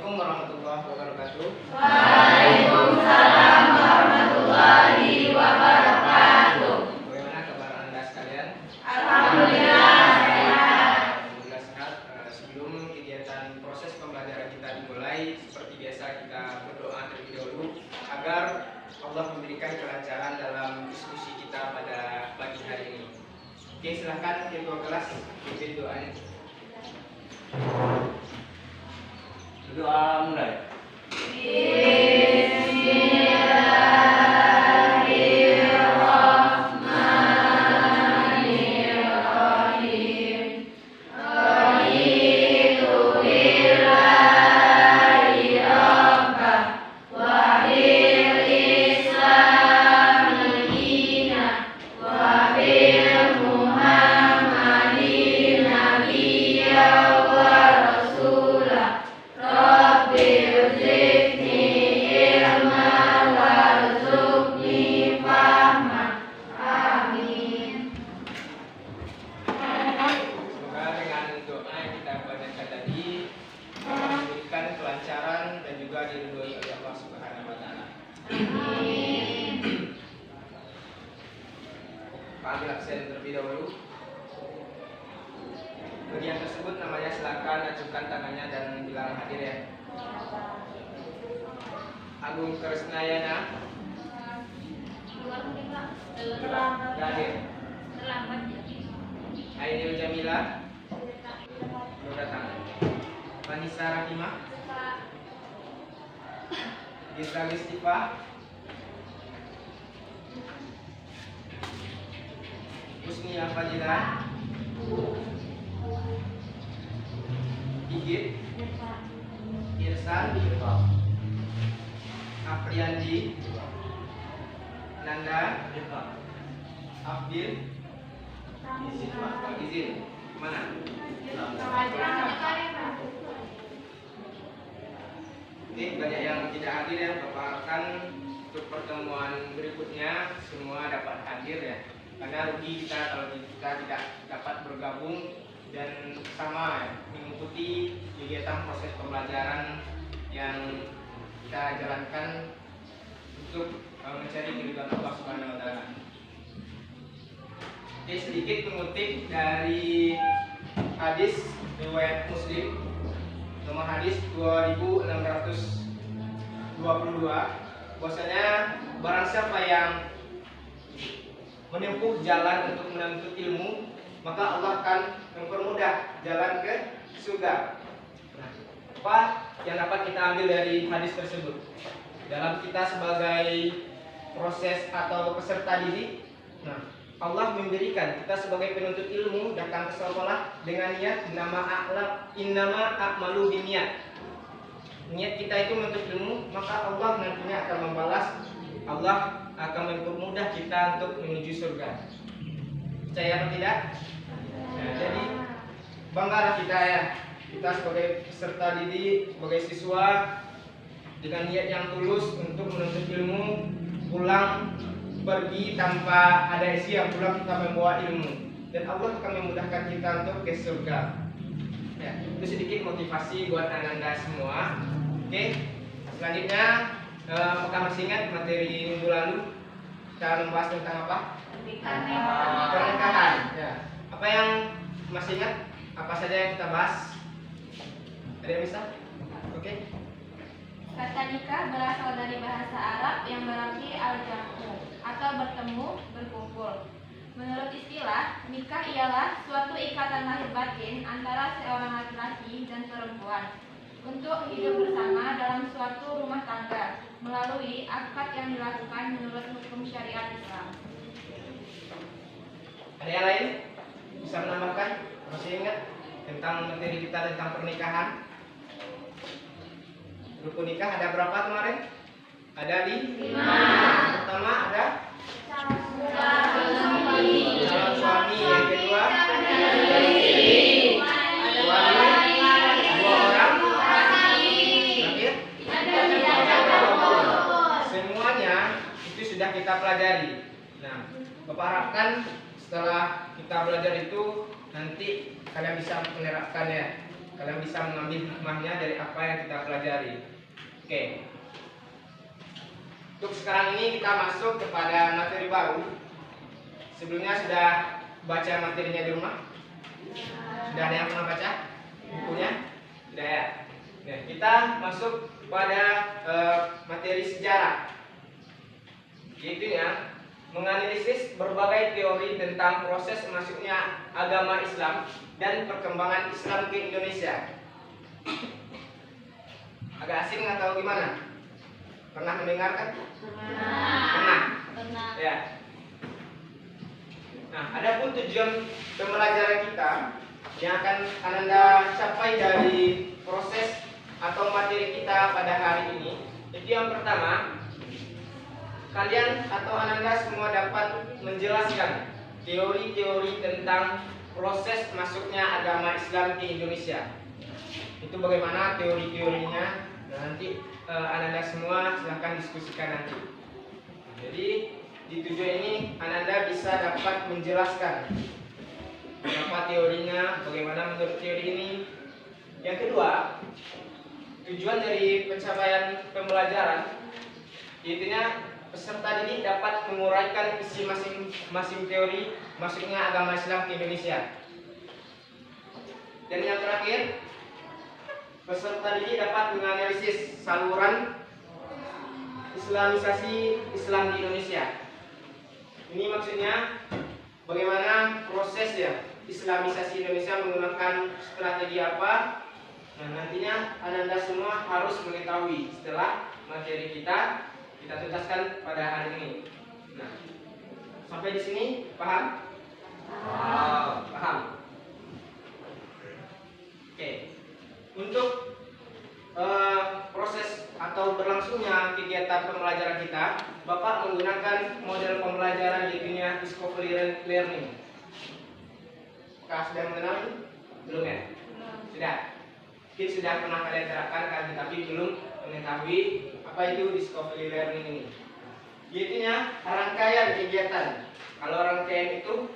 Assalamualaikum warahmatullahi wabarakatuh. Waalaikumsalam warahmatullahi wabarakatuh. Bagaimana kabar Anda sekalian? Alhamdulillah sehat. Alhamdulillah sehat. Sebelum kegiatan proses pembelajaran kita dimulai, seperti biasa kita berdoa terlebih dahulu agar Allah memberikan kelancaran dalam diskusi kita pada pagi hari ini. Oke, silahkan ketua kelas pimpin doanya. Doa mulai. Ambil absen terlebih dahulu. Bagi yang tersebut namanya silakan ajukan tangannya dan bilang hadir ya. Agung Kresnayana. Gak hadir. Ainil Jamila. Belum datang. Vanessa Rahimah. Gisra Listifa. Husni Afadilah, Igit, Irsan, Afriandi, Nanda, Abdil, Izin, mana? Oke, banyak yang tidak hadir ya, Bapak akan untuk pertemuan berikutnya semua dapat hadir ya. Karena rugi kita kalau kita tidak dapat bergabung dan sama ya, mengikuti kegiatan proses pembelajaran yang kita jalankan untuk mencari keridhaan Allah Subhanahu wa taala. Oke, sedikit mengutip dari hadis riwayat Muslim nomor hadis 2622, bahwasanya barang siapa yang menempuh jalan untuk menuntut ilmu, maka Allah akan mempermudah jalan ke surga. Nah, apa yang dapat kita ambil dari hadis tersebut? Dalam kita sebagai proses atau peserta didik, nah, Allah memberikan kita sebagai penuntut ilmu datang ke sekolah dengan niat innama a'malu binniyat. Niat kita itu menuntut ilmu, maka Allah nantinya akan membalas. Allah akan mempermudah kita untuk menuju surga. Percaya atau tidak? Nah, jadi banggalah kita ya, kita sebagai peserta didik, sebagai siswa dengan niat yang tulus untuk menuntut ilmu, pulang pergi tanpa ada isi yang pulang kita membawa ilmu, dan Allah akan memudahkan kita untuk ke surga. Ya, itu sedikit motivasi buat anda semua. Oke, selanjutnya apakah masih ingat materi minggu lalu kita membahas tentang apa? Pernikahan. Ya. Apa yang masih ingat? Apa saja yang kita bahas? Ada yang bisa? Oke. Kata nikah berasal dari bahasa Arab yang berarti al-jam'u atau bertemu, berkumpul. Menurut istilah, nikah ialah suatu ikatan lahir batin antara seorang laki-laki dan perempuan untuk hidup bersama dalam suatu rumah tangga melalui akad yang dilakukan menurut hukum syariat Islam. Ada yang lain? Bisa menambahkan? Masih ingat tentang materi kita tentang pernikahan? Rukun nikah ada berapa kemarin? Ada 5. Yang pertama ada calon suami, yang kedua wali, 2 orang, terakhir semuanya itu sudah kita pelajari. Nah, Bapak harapkan setelah kita belajar itu nanti kalian bisa menerapkan ya. kalian bisa mengambil hikmahnya dari apa yang kita pelajari. Oke. Untuk sekarang ini kita masuk kepada materi baru. Sebelumnya sudah baca materinya di rumah? Sudah ada yang pernah baca bukunya? Sudah ya. Nah, kita masuk pada materi sejarah, yaitu menganalisis berbagai teori tentang proses masuknya agama Islam dan perkembangan Islam ke Indonesia. Agak asing atau gimana? Pernah mendengarkan? Pernah. Ya. Nah, adapun tujuan pembelajaran kita yang akan Anda capai dari proses atau materi kita pada hari ini, itu yang pertama, kalian atau Anda semua dapat menjelaskan teori-teori tentang proses masuknya agama Islam ke Indonesia. Itu bagaimana teori-teorinya, nanti Anda semua silahkan diskusikan nanti. Jadi di tujuan ini Anda bisa dapat menjelaskan apa teorinya, bagaimana menurut teori ini. Yang kedua, tujuan dari pencapaian pembelajaran, yaitu peserta didik dapat menguraikan isi masing-masing teori masuknya agama Islam ke Indonesia. Dan yang terakhir, peserta didik dapat menganalisis saluran Islamisasi Islam di Indonesia. Ini maksudnya bagaimana proses Islamisasi Indonesia menggunakan strategi apa. Nah, nantinya Anda semua harus mengetahui setelah materi kita tuntaskan pada hari ini. Nah, sampai di sini paham? Paham. Oke. Untuk proses atau berlangsungnya kegiatan pembelajaran kita, Bapak menggunakan model pembelajaran yaitu discovery learning. Apakah sudah mengenali? Belum ya? Sudah. Mungkin sudah pernah kalian terapkan kan, tetapi belum mengetahui apa itu discovery learning ini. Yaitu rangkaian kegiatan. Kalau rangkaian itu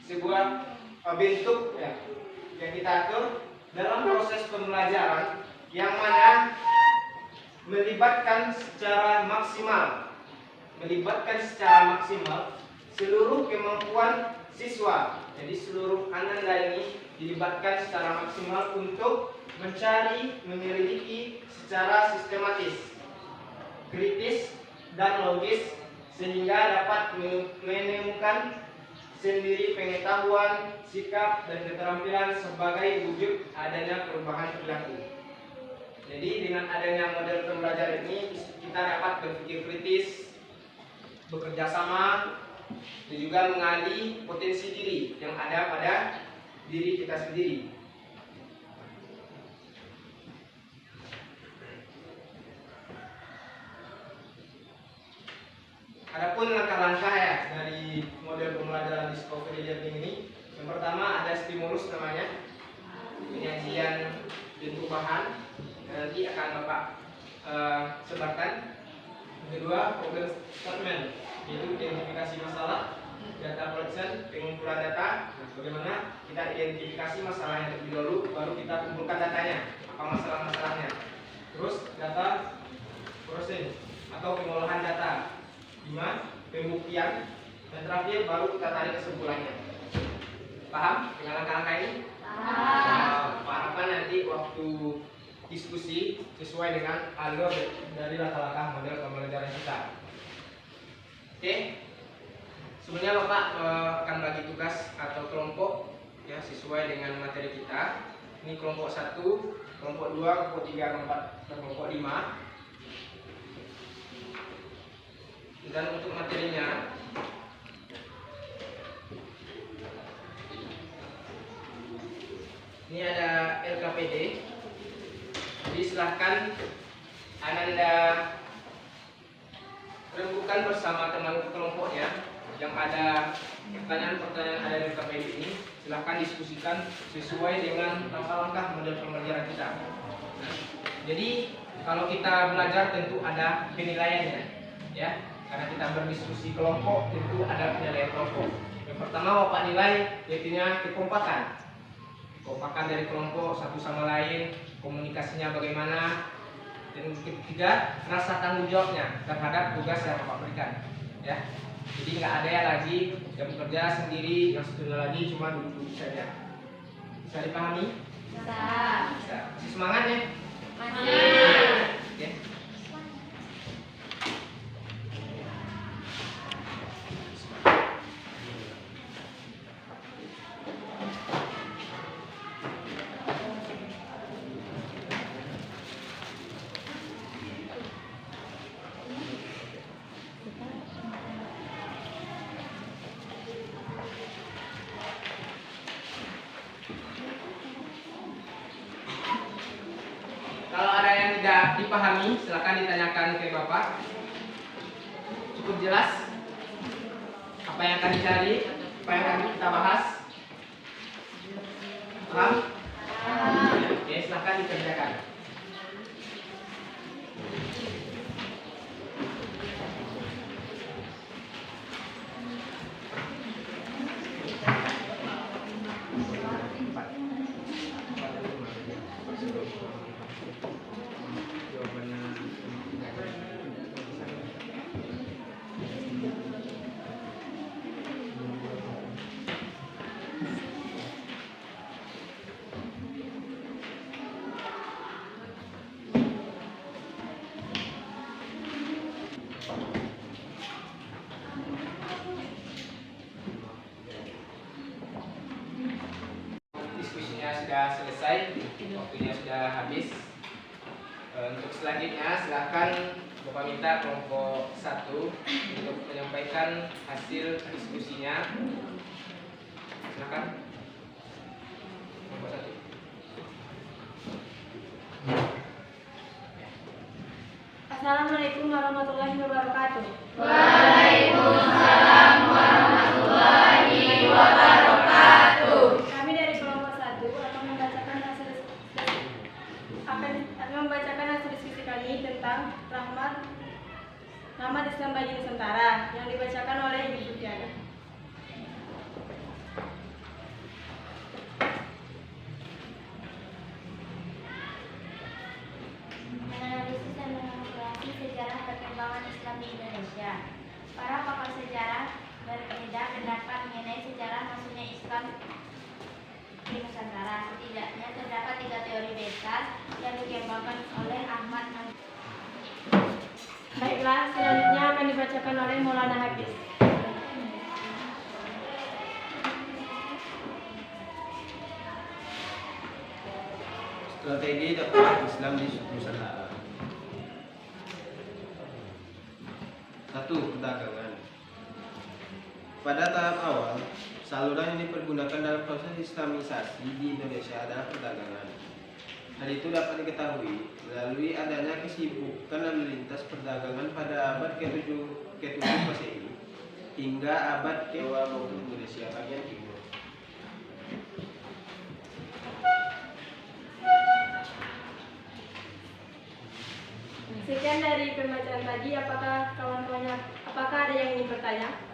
sebuah bentuk yang kita atur dalam proses pembelajaran yang mana melibatkan secara maksimal seluruh kemampuan siswa. Jadi seluruh Anda ini dilibatkan secara maksimal untuk mencari, menyelidiki secara sistematis, kritis, dan logis sehingga dapat menemukan sendiri pengetahuan, sikap, dan keterampilan sebagai wujud adanya perubahan perilaku. Jadi dengan adanya model pembelajaran ini kita dapat berpikir kritis, bekerja sama, dan juga mengali potensi diri yang ada pada diri kita sendiri. Adapun langkah-langkah dari model pembelajaran discovery learning ini, yang pertama ada stimulus namanya, penyajian bentuk bahan, nanti akan Bapak sebarkan. Yang kedua, problem statement, yaitu identifikasi masalah, data collection, pengumpulan data. Nah, bagaimana kita identifikasi masalahnya terlebih dahulu, baru kita kumpulkan datanya, apa masalah-masalahnya. Terus data processing atau pengolahan data. 5. Pembuktian. Dan terakhir baru kita tarik kesimpulannya. Paham dengan langkah-langkah ini? Paham. Harapan nanti waktu diskusi sesuai dengan alur dari langkah-langkah model pembelajaran kita. Oke. Sebenarnya Bapak akan bagi tugas atau kelompok sesuai dengan materi kita. Ini kelompok 1, kelompok 2, kelompok 3, kelompok 4, dan kelompok 5. Dan untuk materinya, ini ada LKPD. Jadi silahkan Anda rembukan bersama teman kelompoknya yang ada pertanyaan-pertanyaan ada di LKPD ini. Silahkan diskusikan sesuai dengan langkah-langkah model pembelajaran kita. Nah, jadi kalau kita belajar tentu ada penilaiannya, karena kita berdiskusi kelompok tentu ada penilaian kelompok. Yang pertama Bapak nilai yaitu kekompakan kekompakan dari kelompok satu sama lain, komunikasinya bagaimana, dan ketiga rasa tanggung jawabnya terhadap tugas yang Bapak berikan, ya. Jadi nggak ada ya lagi yang bekerja sendiri, yang satunya lagi cuma duduk saja. Bisa dipahami? Bisa. Bisa. Masih semangat ya? Masih. Oke. Kalau ada yang tidak dipahami, silakan ditanyakan ke Bapak. Cukup jelas apa yang akan dicari, apa yang akan kita bahas? Paham? Oke, silakan dikerjakan. Diskusinya sudah selesai, waktunya sudah habis. Untuk selanjutnya silahkan Bapak minta kelompok 1 untuk menyampaikan hasil diskusinya. Silakan. Kelompok 1. Assalamualaikum warahmatullahi wabarakatuh. Waalaikumsalam warahmatullahi wabarakatuh. Kami dari kelompok 1 akan membacakan hasil diskusi kami tentang Rahmat Islam bagi Nusantara yang dibacakan oleh Ibu Sufiana. Menganalisis dan mengulas sejarah perkembangan Islam di Indonesia. Para pakar sejarah berbeda pendapat mengenai sejarah masuknya Islam di Nusantara. Setidaknya terdapat 3 teori besar yang dikembangkan oleh Ahmad. Baiklah, selanjutnya akan dibacakan oleh Maulana Hafiz. Strategi dakwah Islam di Nusantara. 1. Perdagangan. Pada tahap awal, saluran yang dipergunakan dalam proses Islamisasi di Indonesia adalah perdagangan. Hal itu dapat diketahui melalui adanya kesibukan lalu lintas perdagangan pada abad ke-7 Masehi hingga abad ke-2 maupun Indonesia bagian timur. Sekian dari pembacaan tadi, apakah ada yang ingin bertanya?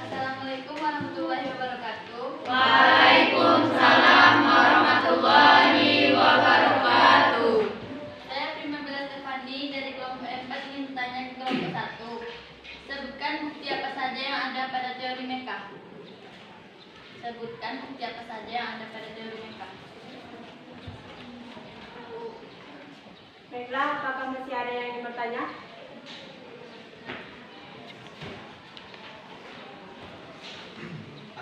Assalamualaikum warahmatullahi wabarakatuh. Waalaikumsalam warahmatullahi wabarakatuh. Saya Prima Bella Stefani dari kelompok 4 ingin bertanya ke kelompok 1. Sebutkan bukti apa saja yang ada pada teori Mekah. Sebutkan bukti apa saja yang ada pada teori Mekah. Baiklah, apakah masih ada yang ingin bertanya?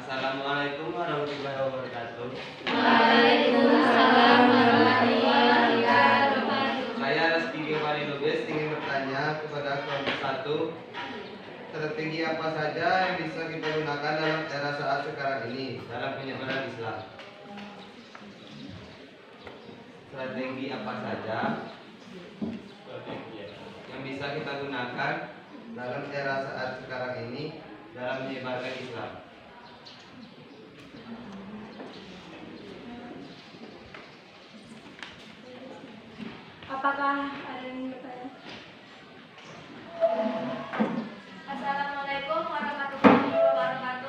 Assalamualaikum warahmatullahi wabarakatuh. Waalaikumsalam warahmatullahi wabarakatuh. Saya Reski Giovanni Lubis ingin bertanya kepada kelompok 1. Strategi apa saja yang bisa kita gunakan dalam era saat sekarang ini dalam penyebaran Islam? Strategi apa saja yang bisa kita gunakan dalam era saat sekarang ini dalam menyebarkan Islam? Apakah ada yang ingin bertanya? Assalamualaikum warahmatullahi wabarakatuh.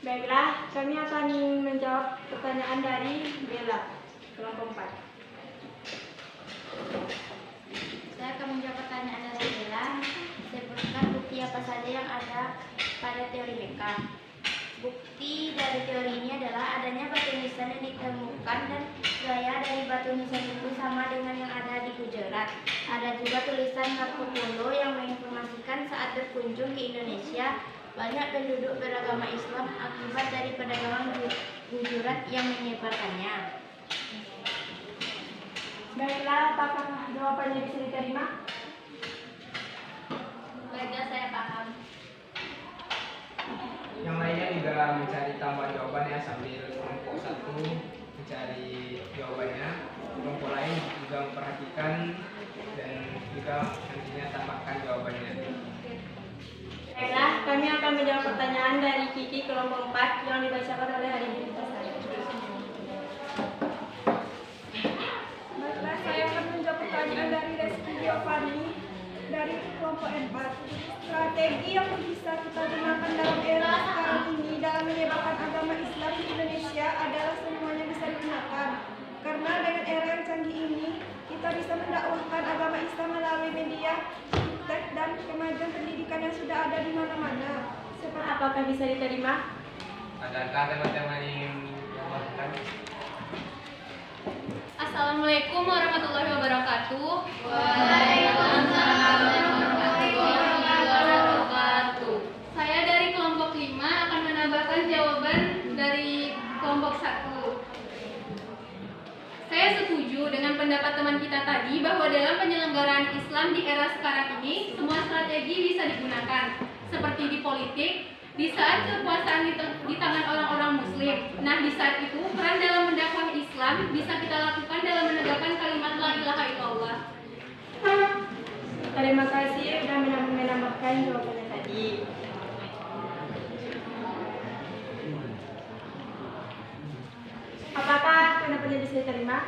Baiklah, kami akan menjawab pertanyaan dari Bella, kelompok 4. Saya akan menjawab pertanyaan dari Bella. Sebutkan bukti apa saja yang ada pada teori Mekah. Bukti dari teori ini adalah adanya batu nisan yang ditemukan dan gaya dari batu nisan itu sama dengan yang ada di Gujarat. Ada juga tulisan Marco Polo yang menginformasikan saat berkunjung ke Indonesia banyak penduduk beragama Islam akibat dari perdagangan Gujarat yang menyebarkannya. Baiklah, apakah jawabannya bisa diterima? Baiklah, saya paham. Yang lainnya juga mencari tambahan jawabannya sambil kelompok 1 mencari jawabannya, kelompok lain juga memperhatikan dan juga nantinya tambahkan jawabannya. Baiklah, kami akan menjawab pertanyaan dari Kiki kelompok 4 yang dibacakan oleh Hadirin Tasari. Baiklah, saya akan menjawab pertanyaan dari Reski Giovanni dari kelompok 4. Strategi yang bisa kita gunakan dalam era sekarang ini dalam menyebarkan agama Islam di Indonesia adalah semuanya bisa digunakan. Karena dengan era yang canggih ini, kita bisa mendakwahkan agama Islam melalui media, internet, dan kemajuan pendidikan yang sudah ada di mana-mana. Apakah bisa diterima? Adakah teman-teman yang menambahkan? Assalamualaikum warahmatullahi wabarakatuh. Waalaikumsalam warahmatullahi wabarakatuh. Saya dari kelompok 5 akan menambahkan jawaban dari kelompok 1. Saya setuju dengan pendapat teman kita tadi bahwa dalam penyelenggaraan Islam di era sekarang ini semua strategi bisa digunakan, seperti di politik, di saat kekuasaan di tangan orang-orang Muslim. Nah, di saat itu peran dalam mendakwah Islam bisa kita lakukan dalam menegakkan kalimat la ilaha illallah. Terima kasih sudah menambahkan jawabannya tadi. Apakah pendapatnya bisa diterima?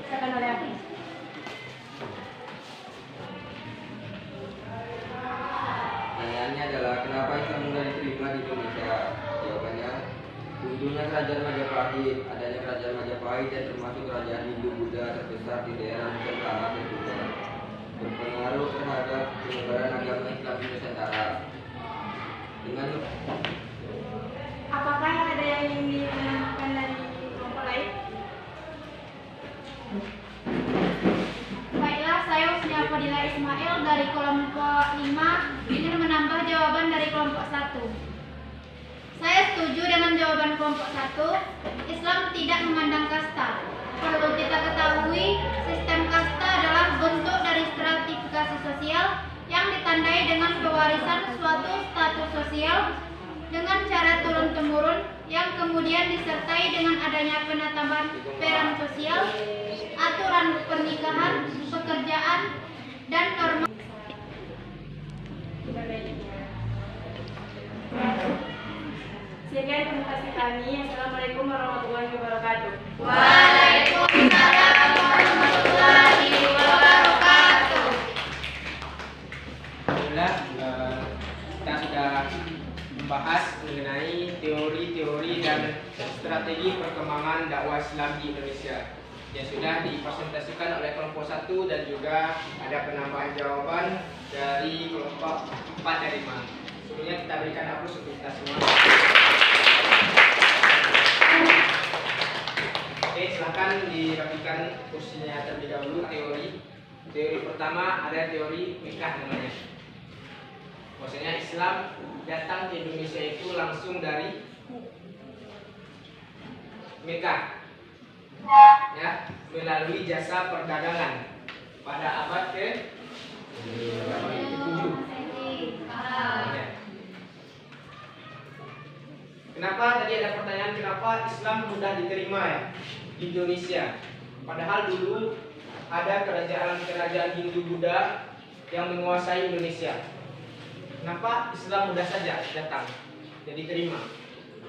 Silakan oleh Hafiz. Pertanyaannya adalah kenapa Islam mudah diterima di Indonesia? Jawabannya, munculnya kerajaan Majapahit. Adanya kerajaan Majapahit yang termasuk kerajaan Hindu Buddha terbesar di daerah Nusantara tentunya berpengaruh terhadap penyebaran agama Islam di Nusantara. Dengan Apakah ada yang ingin menambahkan dari kelompok lain? Baiklah, saya Usnia Fadila Ismail dari kelompok 5 ingin menambah jawaban dari kelompok 1. Saya setuju dengan jawaban kelompok 1. Islam tidak memandang kasta. Perlu kita ketahui, sistem kasta adalah bentuk dari stratifikasi sosial yang ditandai dengan pewarisan suatu status sosial dengan cara turun-temurun yang kemudian disertai dengan adanya penetapan peran sosial, aturan pernikahan, pekerjaan, dan norma. Sekian presentasi kami. Assalamualaikum warahmatullahi wabarakatuh. Waalaikumsalam warahmatullahi wabarakatuh. Alhamdulillah, kita sudah membahas mengenai teori-teori dan strategi perkembangan dakwah Islam di Indonesia yang sudah dipresentasikan oleh kelompok 1 dan juga ada penambahan jawaban dari kelompok 4 dari 5. Sebelumnya kita berikan aplaus untuk kita semua. Oke, silakan dirapikan kursinya terlebih dahulu. Teori pertama ada teori Mekah namanya. Maksudnya Islam datang ke Indonesia itu langsung dari Mekah, ya, melalui jasa perdagangan pada abad ke-7. Ya. Kenapa tadi ada pertanyaan kenapa Islam mudah diterima ya di Indonesia? Padahal dulu ada kerajaan-kerajaan Hindu Buddha yang menguasai Indonesia. Kenapa Islam mudah saja datang dan diterima?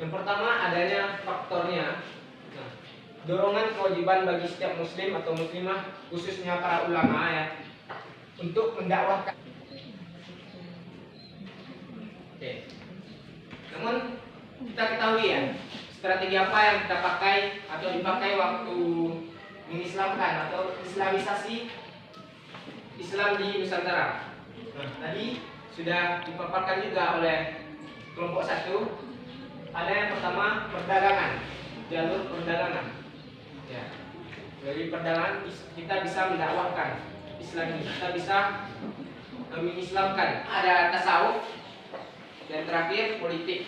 Yang pertama adanya faktornya, nah, dorongan kewajiban bagi setiap muslim atau muslimah, khususnya para ulama ya, untuk mendakwahkan Oke. Namun kita ketahui ya, strategi apa yang kita pakai atau dipakai waktu mengislamkan atau islamisasi Islam di Nusantara. Nah, tadi sudah dipaparkan juga oleh kelompok 1. Ada yang pertama perdagangan, jalur perdagangan. Ya. Dari perdagangan kita bisa mendakwahkan Islam ini, kita bisa mengislamkan. Ada tasawuf dan terakhir politik.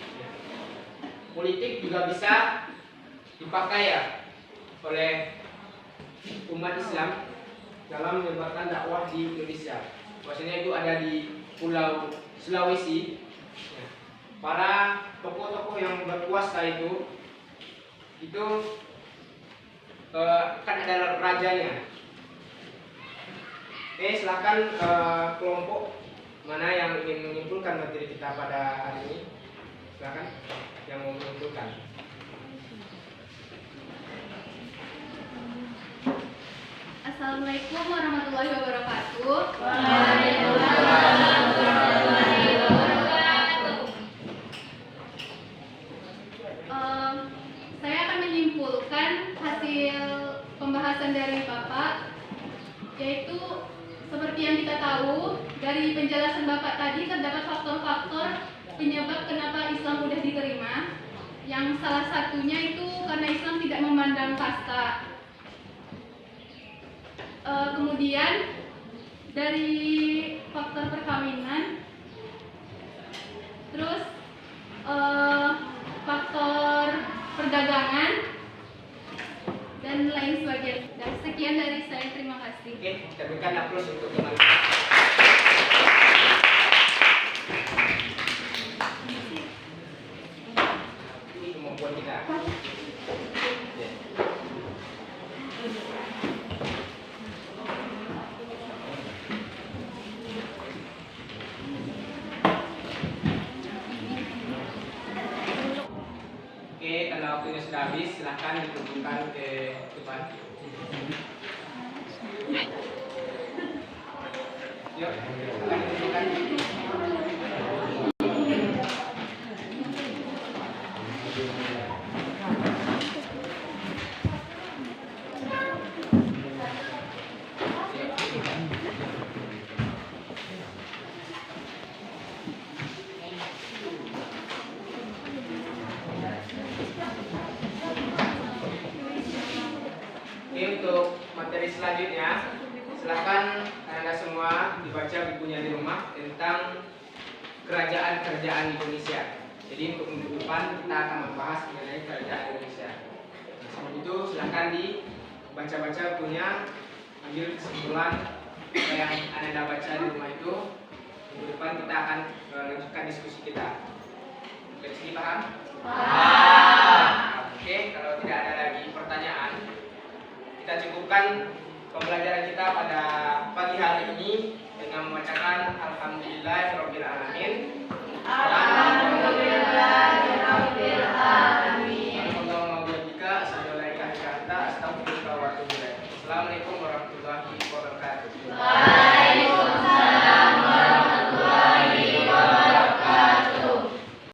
Politik juga bisa dipakai ya oleh umat Islam dalam menyebarkan dakwah di Indonesia. Maksudnya itu ada di Pulau Sulawesi. Para tokoh-tokoh yang berkuasa itu kan ada rajanya. Oke, silakan kelompok mana yang ingin menyimpulkan materi kita pada hari ini. Silakan yang mau menyimpulkan. Assalamualaikum warahmatullahi wabarakatuh. Saya akan menyimpulkan hasil pembahasan dari Bapak, yaitu seperti yang kita tahu dari penjelasan Bapak tadi terdapat faktor-faktor penyebab kenapa Islam mudah diterima. Yang salah satunya itu karena Islam tidak memandang kasta. Kemudian dari faktor perkawinan, terus faktor perdagangan dan lain sebagainya. Dan sekian dari saya, terima kasih. Oke, kita berikan aplaus untuk teman. Ini kemampuan kita. Ya. Oke, karena waktunya sudah habis, silahkan dikumpulkan ke depan. Yuk, silahkan dikumpulkan. Oke, untuk materi selanjutnya, silahkan Anda semua dibaca bukunya di rumah tentang kerajaan-kerajaan Indonesia. Jadi untuk minggu depan kita akan membahas mengenai kerajaan Indonesia. Nah, sebelum itu silahkan dibaca-baca bukunya, ambil kesimpulan apa yang Anda baca di rumah itu. Minggu depan kita akan melanjutkan diskusi kita. Oke, di sini paham? Oke, kalau tidak ada lagi pertanyaan, kita cukupkan pembelajaran kita pada pagi hari ini dengan membacakan Alhamdulillahirabbil alamin.